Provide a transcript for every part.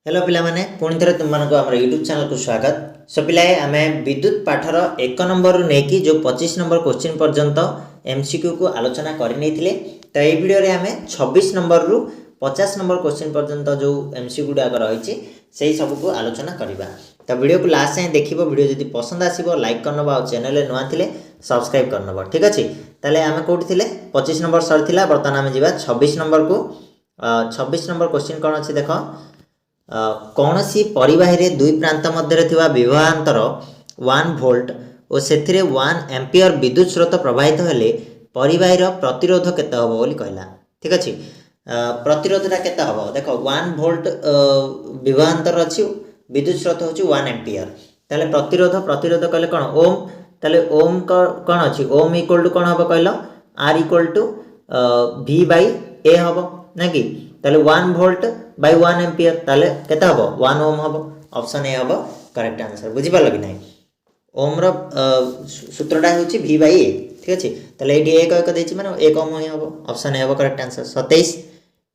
Hello पिला माने पुणी थे तुम मानक आम यूट्यूब चैनल को स्वागत। सो पिलाए आम विद्युत पाठर 1 नंबर रु नहीं जो 25 नंबर क्वेश्चन पर्यंत एमसीक्यू को आलोचना करने तो ये वीडियो रे आम 26 नंबर रु 50 नंबर क्वेश्चन पर्यंत जो एमसीक्यू गुड़ाक रही से सब को आलोचना करवा। तो वीडियो को लास्ट जाए देख वीडियो जब पसंद आसो लाइक करनब आ चैनल नुआ थे सब्सक्राइब करनब। ठीक अच्छे ताले आम कौटी थे 25 नंबर सरी बर्तमान आम जा 26 नंबर को। 26 नंबर क्वेश्चन कौन अच्छे देख कौन सी परिवाही दुई प्रांत मध्य विभवांतर 1 वोल्ट और से 1 एम्पियर विद्युत स्रोत प्रवाहित हेले परिवाहीर प्रतिरोध केते हबो बोली कहला। ठीक अच्छे प्रतिरोधटा केते हबो देख 1 वोल्ट विभवांतर अच्छी विद्युत स्रोत होची 1 एम्पियर ताले प्रतिरोध प्रतिरोध कहले कोन ओम ताले ओम कोन अच्छी ओम इक्वल टू कोन हबो कहलो r equal to v by a हबो ना कि ताले 1 वोल्ट बाय 1 एम्पियर ताले केते हबो 1 ओम हबो ऑप्शन ए हबो करेक्ट आंसर। बुझि पालो कि नाही ओम रो सूत्रटा होची v बाय a। ठीक अछि ताले एडी 1 1 देछि माने 1 ओम ही हबो ऑप्शन ए हबो करेक्ट आंसर। 27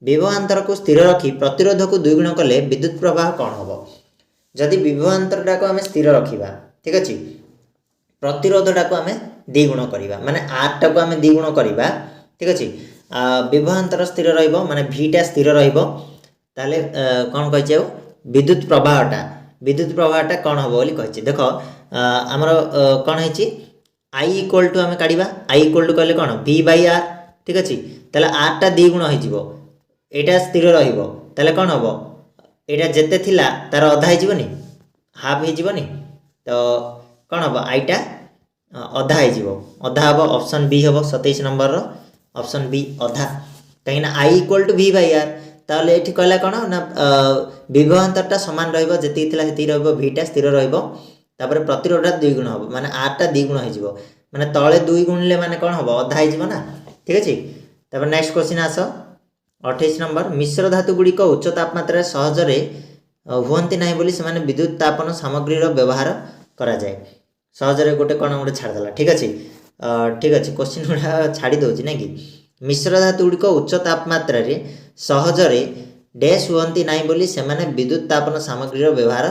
विभवांतर को स्थिर रखी प्रतिरोध को दुई गुण कले विद्युत प्रवाह कोन हबो जदि विभवांतरटा को हमें स्थिर रखिबा। ठीक अछि प्रतिरोधटा को हमें द्विगुण करिबा माने r टा को हमें द्विगुण करिबा। ठीक अछि विभवांतर स्थिर रहिबो माने v टा स्थिर रहिबो ताले कौन कहि विद्युत प्रवाहटा कौन हम बोली कहि देख आमर कौन है आई इक्वल टू आम काढ़ा आई इक्वल टू कहले कौन v बाय r। ठीक अच्छे ताले r टा द्विगुण होटा स्थिर रहा कौन हम यहाँ जिते थिला तार अधा होनी हाफ होनी तो कौन हम आई टा अधा अधा हम ऑप्शन बी हम 27 नंबर ऑप्शन बी अधा कहीं I equal to v by r ताले एठी कहला कोन ना विभवांतरटा समान रहइबो जति थिला हेति रहइबो v स्थिर रहइबो तापर प्रतिरोधटा द्विगुण हबो माने r टा द्विगुण होइजिवो माने तळे 2 गुणले माने कोन हबो अधा होइजिवो ना। ठीक अछि तापर नेक्स्ट क्वेश्चन आसो 28 नंबर मिश्र धातु गुडी को उच्च तापमात्रा सहज रे हुवंती नाही बोली से माने विद्युत तापन सामग्री रो व्यवहार करा जाय सहज रे गोटे कोन गोटे छाड़ देला। ठीक अछि क्वेश्चन गुडा छाडी दोछि नै कि मिश्र धातु गुडी को उच्च तापमात्रा रे सहजरे डैश हुवंती नाही बोली से माने विद्युत तापन सामग्री रो व्यवहार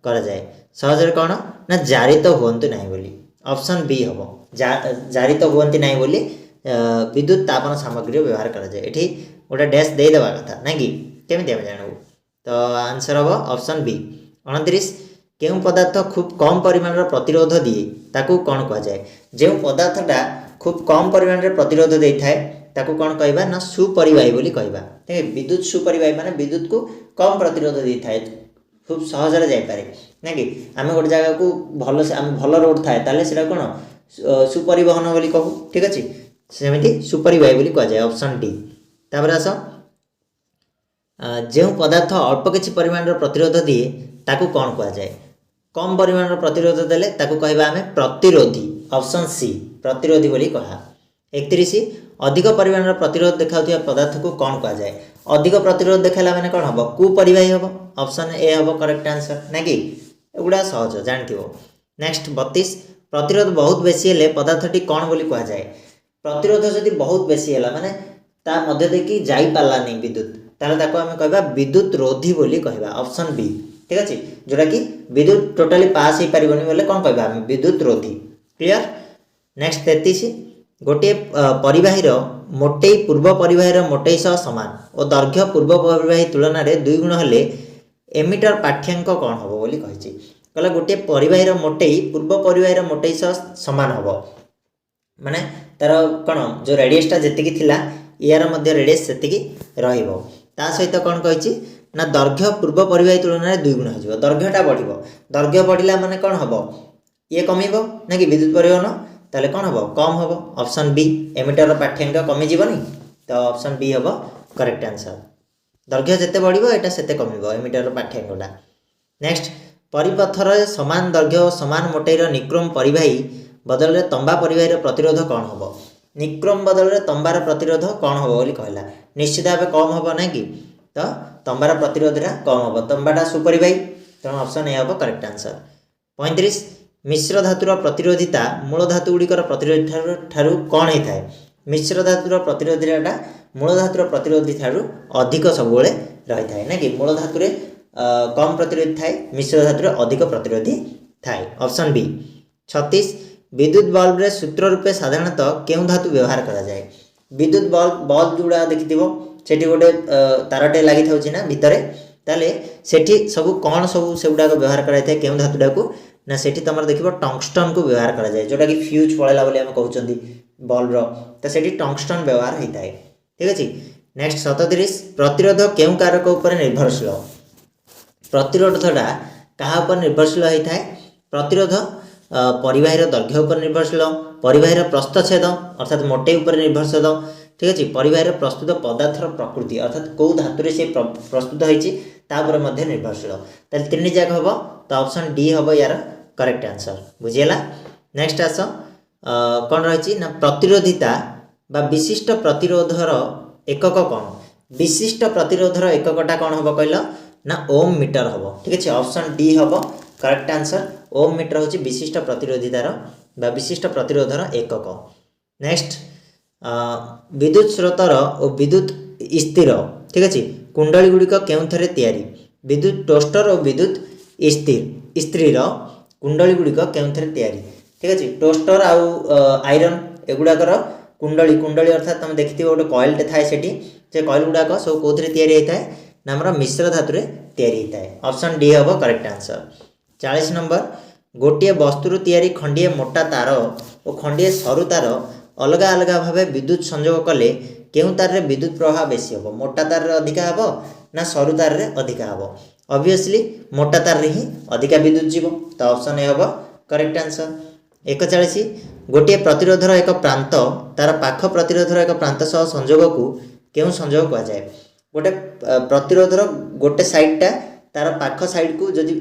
करा जाय सहजरे कोन ना जारित हुवंती नाही बोली ऑप्शन बी हबो जारित हुवंती नाही बोली विद्युत तापन सामग्री रो व्यवहार करा जाय। एठी गोटे डैश दे देबा कथा ना कि केमिति हम जानबो तो आंसर हबो ऑप्शन बी। 29 केउ पदार्थ खूब कम परिमाण रो प्रतिरोध दिए ताकू कोन कहा जाय जे पदार्थटा खूब कम परिमाण रे प्रतिरोध देथाय ताकू कौन कहबा ना सुपरिवाही बोली कहबा। ठीक विद्युत सुपरिवाही माने विद्युत को कम प्रतिरोध देथाय खूब सहज रे जाय पारे ना कि आमे गोटे जगह को भलो से आमे भलो रोड थाए ताले सेटा कोन सुपरिवहन बोली कहू। ठीक अछि सेमिति सुपरिवाही बोली कह जाय ऑप्शन डी। तापर आसो जे पदार्थ अल्प किछि परिमाण रो प्रतिरोध दिए ताकू कौन कह जाय कम परिमाण रो प्रतिरोध देले ताकू कहबा आमे प्रतिरोधी ऑप्शन सी प्रतिरोधी बोली कहा। 31 अधिक परिमाण प्रतिरोध देखा पदार्थ को कौन कह जाए अधिक प्रतिरोध देखाला माने कौन हम कुपरिवाही हम ऑप्शन ए हम करेक्ट आंसर ना कि एगुड़ा सहज जानथिबो। नेक्स्ट 32 प्रतिरोध बहुत बेसी हेले पदार्थटी कौन बोली कह जाए प्रतिरोध जदि बहुत बेसी हैला माने ता मध्य देखि जाई पाला नहीं विद्युत ताले ताको हम कहबा विद्युत रोधी बोली कहबा ऑप्शन बी। ठीक अछि जोरा कि विद्युत टोटली पास ही परिबनी बोले कौन कहबा हम विद्युत रोधी क्लियर। नेक्स्ट 33 गोटे परिवाहीर मोटेई पूर्व परिवाहीर मोटेई सह समान और दैर्घ्य पूर्व परिवाही तुलन में 2 गुण हेले एमिटर पाठ्यांक कौन हम बोली कहिछि कहला गोटे परिवाहीर मोटेई पूर्व परिवाहीर मोटेई सह समान हम माने तार कौन जो रेडियसटा जेतिकी थिला यार मध्य रेडियस सेतिकी रहिबो ता सहित कौन कहिछि ना दैर्घ्य पूर्व परिवाही तुलन में 2 गुण हो दैर्घ्यटा बढ़िबो दैर्घ्य बढ़िला माने कौन हम ये कमिबो ना कि विद्युत परिवहन ताले कौन हम कम हम ऑप्शन बी एमिटर पाठ्यांक कमी जीवनी तो ऑप्शन बी हम करेक्ट आंसर दैर्घ्य जिते बढ़िबो एटा सेते कमिबो एमिटर पाठ्यांकटा। नेक्स्ट परिपथर समान दैर्घ्य और समान मोटेर निक्रोम परिवाही बदल रे तंबा परिवाहीर प्रतिरोध कौन हम निक्रोम बदल रे तंबार प्रतिरोध कौन हम बोली कहला निश्चित भाव कम हम ना कि तो तंबार प्रतिरोधटा कम हम तंबाटा सुपरिवाही तेणु ऑप्शन ए हम करेक्ट आंसर। 35 मिश्र धातुर प्रतिरोधिता मूल धातु गुड़िकर प्रतिरोधी ठारू कौन होता है मिश्र धातुर प्रतिरोधिता मूल धातुर प्रतिरोधी ठारू अधिक सब रही है ना कि मूल धातु कम प्रतिरोधी थाए मिश्र धातु अधिक प्रतिरोधी थाए ऑप्शन बी 36 विद्युत बल्ब रे सूत्र रूपे साधारणतः केउ धातु व्यवहार करा जाए विद्युत बल्ब जोड़ा देखिथिबो सेठी गोटे तारटे लागि थाउची ना भितरे ताले सेठी सब कौन सब सेगुडा व्यवहार कराई थाए केउ धातुडा को ना सेठी तमर देखिबो टंगस्टन को व्यवहार करा जाए जोटा कि फ्यूज पळेला बोली हम कहउचंदी बल्ब रो त सेठी टंगस्टन व्यवहार होई थाए ठीक अछि नेक्स्ट 37 प्रतिरोध केउ कारक ऊपर निर्भरशील प्रतिरोधटा कहा ऊपर निर्भरशील होई थाए प्रतिरोध परिवाहीर दैर्घ्य ऊपर निर्भरशील परिवाहीर प्रस्थछेद अर्थात मोटे ऊपर निर्भरशील ठीक अछि परिवाहीर प्रस्तुत पदार्थर प्रकृति अर्थात कौ धातु से प्रस्तुत होईची ता ऊपर मध्ये निर्भरशील ताले तीन जाक हबो तो ऑप्शन डी हबो यार करेक्ट आंसर बुझियला नेक्स्ट आस कोन रहिची ना प्रतिरोधिता बा विशिष्ट प्रतिरोधर एकक कोन विशिष्ट प्रतिरोधर एककटा कोन हबो कहलो ना ओम मीटर हबो ठीक अछि ऑप्शन डी हबो करेक्ट आंसर ओम मीटर होची विशिष्ट प्रतिरोधितार बा विशिष्ट प्रतिरोधर एकक नेक्स्ट विद्युत स्रोतर और विद्युत स्थिर ठीक अछि कुंडली गुड़िक केउथरे तयारी विद्युत टोस्टर और विद्युत स्त्रीर कुंडली गुड़िक केउथरे तयारी ठीक अछि टोस्टर आउ आयरन एगुडाकर कुंडली कुंडली अर्थात तुम देखिथिबो गोटे कॉइल टे थाए सेठी जे कॉइल गुडाक सब कोथरे तयारी हेताए ना हमर मिश्र धातु रे तयारी हेताए ऑप्शन डी हबो करेक्ट आंसर 40 नंबर गोटे वस्तुर तयारी खंडिए मोटा तार और खंडिए सरू तार अलग अलग भाव विद्युत संयोग कले केउ तार रे विद्युत प्रवाह बेसी हबो मोटा तार रे अधिका हबो ना सरू तार रे अधिका हबो ऑब्वियसली मोटा तार रे ही अधिका विद्युत जीवो तो ऑप्शन ए हबो करेक्ट आंसर 41 गोटे प्रतिरोधर एक प्रांत तार पाख प्रतिरोधर एक प्रांत सह संयोग को केउ संयोग कहा जाए गोटे प्रतिरोधर गोटे साइडटा तार पाख साइड को जदि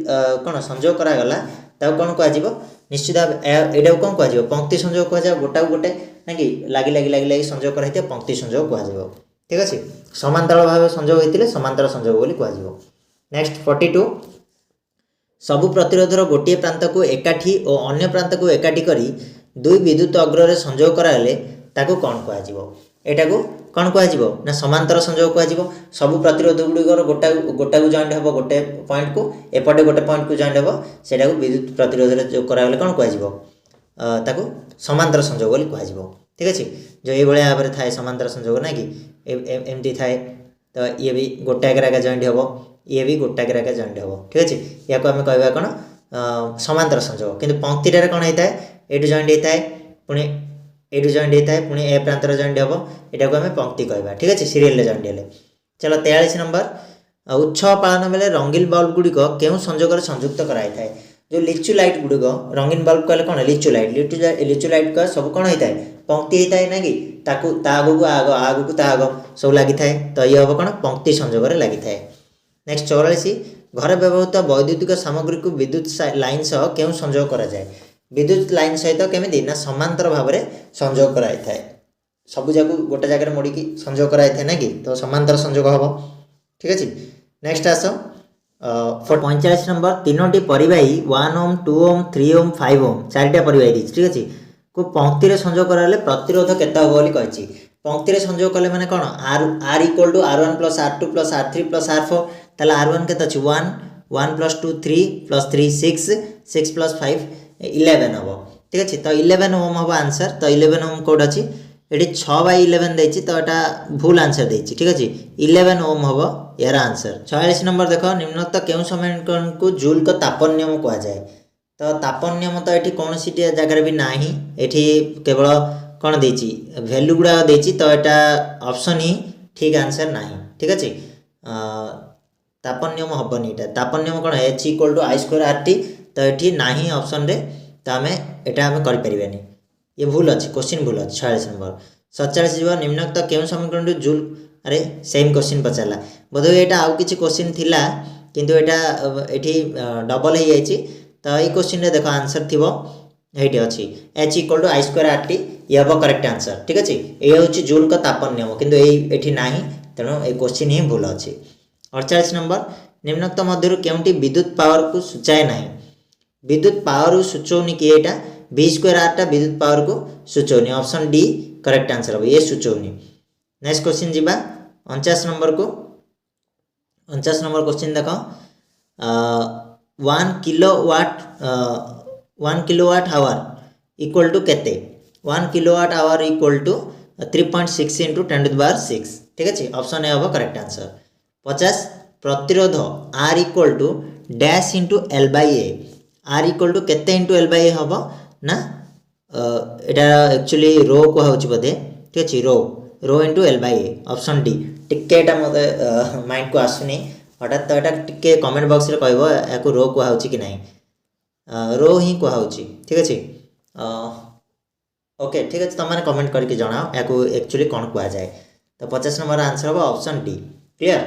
कोन संयोग करा गला ता कोन कहा जीवो निश्चित एडा कोन कहा जीवो पंक्ति संयोग कहा जाए गोटा गोटे नाकि लागी लागी लागी लागी संयोग करहिते पंक्ति संयोग कहा जीवो ठीक अछि समांतर भाव संयोग होइतिले समांतर संयोग बोली कहा जीवो नेक्स्ट 42 सबु प्रतिरोधर गोटे प्रांत को एकाठी और अन्य प्रांत को एकाठी करी दुई विद्युत अग्र रे संयोग कराले ताको कोन कहा जीवो एटा को कोन कहा जीवो ना समांतर संयोग कहा जीवो सबु प्रतिरोध गुडीगर गोटा गोटा को जॉइंट हबो गोटे पॉइंट को एपटे गोटे पॉइंट को जॉइंट हबो सेटा को विद्युत प्रतिरोध रे जो कराले कोन कहा जीवो ताको समांतर संयोग बोली कहा जीवो ठीक अछि जो ए भले भाबरे थाए समांतर संयोग ना कि एमटी थाए तो ये भी गोटा के जॉइंट हबो ये भी गोटा के जॉइंट हबो ठीक अछि या को हम कहबा कोन समांतर संयोग किंतु पंक्ति रे कोन हेताए एटु जॉइंट हेताए पुनी एटु जॉइंट हेताए पुनी ए प्रांतर जॉइंट हबो एटा को हम पंक्ति कहबा ठीक अछि सीरियल रे जॉइंट हेले चलो 43 नंबर उत्सव पालन बेले रंगीन बल्ब गुडिक केउ संयोग रे संयुक्त कराई थाए जो लिचु लाइट गुडिक रंगीन बल्ब कहले कोन लिचु लाइट का सब कोन हेताए पंक्ति हेताए ना कि ताकू ता आगु को ता आगो सब लागि थाए तो ये हबो कोन पंक्ति संयोग रे लागि थाए नेक्स्ट 44 घर व्यवहृत वैद्युतिक सामग्री को विद्युत लाइन सह केउ संयोग करा जाए विद्युत लाइन सहित केमिति ना समांतर भाव में संयोग कराई थाए सब जाको गोटे जगह मोड़ी की संयोग कराई थाए ना कि तो समांतर संयोग हबो ठीक अछि नेक्स्ट आसो 45 नंबर तीनोटी परिवाही 1 ओम 2 ओम 3 ओम 5 ओम चारटा परिवाही दी ठीक अछि को पंक्ति रे संयोग कराले प्रतिरोध केता हो बोली कहछि पंक्ति रे संयोग कले माने कोन r equal to r1 + r2 + r3 + r4 ताले r1 केता अछि 1 1 + 2 3 + 3 6 6 + 5 11 हबो ठीक अछि तो 11 ओम हबो आंसर तो 11 ओम कोड अछि एठी 6/11 देछि तो एटा भूल आंसर देछि ठीक अछि 11 ओम हबो यार आंसर 46 नंबर देखो निम्नलिखित केउ समीकरण को जूल का तापन नियम कहा जाए तो तापन नियम तो एठी कोनोसी जगह भी नाही एठी केवल कोन देछि वैल्यू गुडा देछि तो एटा ऑप्शन ही ठीक आंसर नाही ठीक अछि तापन नियम हबनी एटा तापन नियम कोन h = i² rt तो एठी नाही ऑप्शन रे तो हमें एटा हम कर परिबेनी ये भूल अछि क्वेश्चन भूल अछि 46 नंबर 47 जीव निम्नलिखित केउ समीकरण जूल अरे सेम क्वेश्चन पचाला बोधो एटा आउ किछि क्वेश्चन थिला किंतु एटा एठी डबल हे जायछि तो ए क्वेश्चन रे देखो आंसर थिबो एठी अछि h = i² rt ये हबो करेक्ट आंसर ठीक अछि ए होछि जूल का तापन नियम किंतु एठी नाही तेनो ए क्वेश्चन ही भूल अछि 48 नंबर निम्नलिखित मध्यरु केउंटी विद्युत पावर को सूचाए नाही विद्युत पावर सूचौनी कि एटा v² r टा विद्युत पावर को सूचौनी ऑप्शन डी करेक्ट आंसर हबो ये सूचौनी नेक्स्ट क्वेश्चन जीबा 49 नंबर को 49 नंबर क्वेश्चन देखो 1 किलोवाट आवर इक्वल टू केते 1 kilowatt hour equal to 3.6 into 10⁻6 ठीक अच्छे ऑप्शन ए हम करेक्ट आंसर 50 प्रतिरोध R equal to dash into L by A R equal to केते इंटू एल बाई ए हम ना एटा एक्चुअली रो कहुची बोधे ठीक अच्छे rho into L by A option D टिके मत माइंड को आसुनी हठात तो यहाँ टिके कमेंट बॉक्स रे कहबो या रो कहुची कि नहीं रो ही कहुची ठीक अच्छे ओके ठीक अच्छे तुम कमेंट करके जनाओ या एक्चुअली कौन कह जाए तो 50 नंबर आंसर हम ऑप्शन डी क्लियर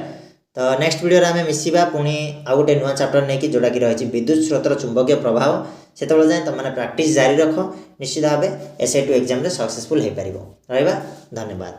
तो नेक्स्ट वीडियो आम मिसिबा पुणी आउ गोटे नुआ चैप्टर नहीं कि जोटा कि रही विद्युत स्रोतर चुंबकीय प्रभाव से जाए तुमने प्रैक्टिस जारी रख निश्चित भाव SI2 एग्जाम सक्सेसफुल हो पार रहा धन्यवाद।